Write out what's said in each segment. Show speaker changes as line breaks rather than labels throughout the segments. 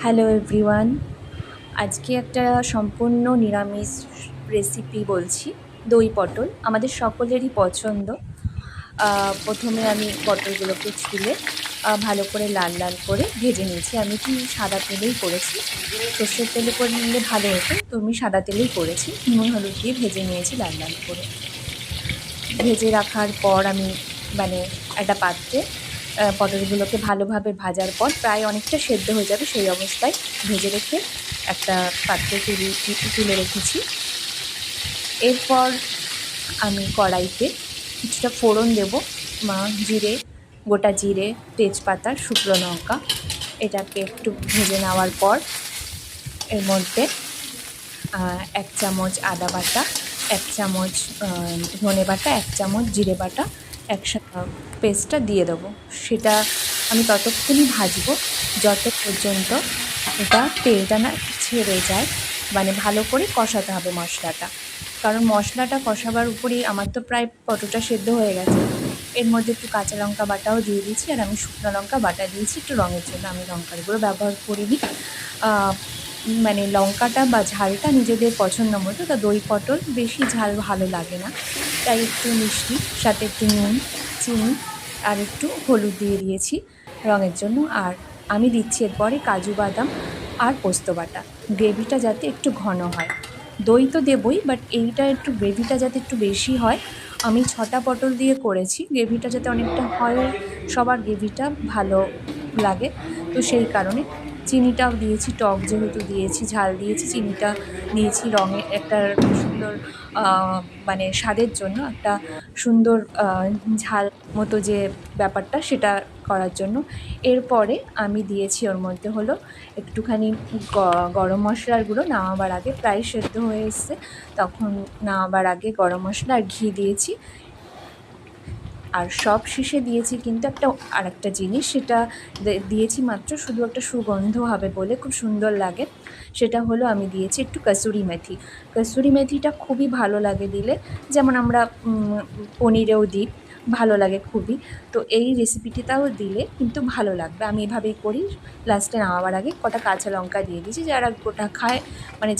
Hello everyone, আজকে একটা সম্পূর্ণ নিরামিষ রেসিপি বলছি। দই পটল আমাদের সকলেরই পছন্দ। প্রথমে আমি পটলগুলোকে ছুলে ভালো করে লাল লাল করে ভেজে নিয়েছি। আমি কি সাদা তেলেই করেছি, সর্ষের তেলে করলে ভালো হতো, তো আমি সাদা তেলেই করেছি। নুন হলুদ দিয়ে ভেজে নিয়েছি লাল লাল করে। ভেজে রাখার পর আমি একটা পাত্রে পটলগুলোকে ভালোভাবে ভাজার পর প্রায় অনেকটা সেদ্ধ হয়ে যাবে, সেই অবস্থায় ভেজে রেখে একটা পাত্রে তুলে রেখেছি। এরপর আমি কড়াইতে কিছুটা ফোড়ন দেব, জিরে, গোটা জিরে, তেজপাতা, শুকনো লঙ্কা। এটাকে একটু ভেজে নেওয়ার পর এর মধ্যে 1 চামচ আদা বাটা, 1 চামচ ধনে বাটা, 1 চামচ জিরে বাটা পেস্টটা দিয়ে দেবো। সেটা আমি ততক্ষণই ভাজবো যত পর্যন্ত এটা তেলটা না ছেড়ে যায়, ভালো করে কষাতে হবে মশলাটা। কারণ মশলাটা কষাবার উপরেই আমার তো প্রায় পটলটা সেদ্ধ হয়ে গেছে। এর মধ্যে একটু কাঁচা লঙ্কা বাটাও দিয়ে দিয়েছি, আর আমি শুকনো লঙ্কা বাটা দিয়েছি একটু রঙের জন্য। আমি লঙ্কার গুঁড়ো ব্যবহার করিনি। লঙ্কাটা বা ঝালটা নিজেদের পছন্দ মতো। তা দই পটল বেশি ঝাল ভালো লাগে না, তাই একটু মিষ্টি, সাথে একটু নুন, চিনি আর একটু হলুদ দিয়ে দিয়েছি রঙের জন্য। আর আমি দিচ্ছি এরপরে কাজু বাদাম আর পোস্ত বাটা। গ্রেভিটা যাতে একটু ঘন হয়, দই তো দেবই, বাট এইটা একটু গ্রেভিটা যাতে একটু বেশি হয়। আমি 6টা পটল দিয়ে করেছি, গ্রেভিটা যাতে অনেকটা হয়, সবার গ্রেভিটা ভালো লাগে, তো সেই কারণে চিনিটাও দিয়েছি। টক যেহেতু দিয়েছি, ঝাল দিয়েছি, চিনিটা দিয়েছি রঙে একটা সুন্দর স্বাদের জন্য, একটা সুন্দর ঝাল মতো যে ব্যাপারটা সেটা করার জন্য। এরপরে আমি দিয়েছি ওর মধ্যে হলো একটুখানি গরম মশলার গুঁড়ো। নামাবার আগে প্রায় সেদ্ধ হয়ে এসছে, তখন নামাবার আগে গরম মশলা আর ঘি দিয়েছি। আর সব শেষে দিয়েছি কিন্তু আরেকটা জিনিস, সেটা দিয়েছি মাত্র শুধু একটা সুগন্ধ হবে বলে, খুব সুন্দর লাগে। সেটা হলো আমি দিয়েছি একটু কসুরি মেথি। কসুরি মেথিটা খুবই ভালো লাগে দিলে, যেমন আমরা পনিরেও দিই, ভালো লাগে খুবই। তো এই রেসিপিটিটাও দিলে কিন্তু ভালো লাগবে। আমি এভাবেই করি। লাস্টে নামাবার আগে কটা কাঁচা লঙ্কা দিয়ে দিয়েছি। যারা গোটা খায়,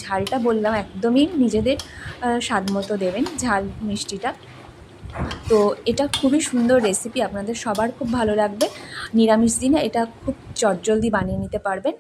ঝালটা বললাম একদমই নিজেদের স্বাদ মতো দেবেন ঝাল মিষ্টিটা। তো এটা খুবই সুন্দর রেসিপি, আপনাদের সবার খুব ভালো লাগবে। নিরামিষ দিনে এটা খুব চটজলদি বানিয়ে নিতে পারবেন।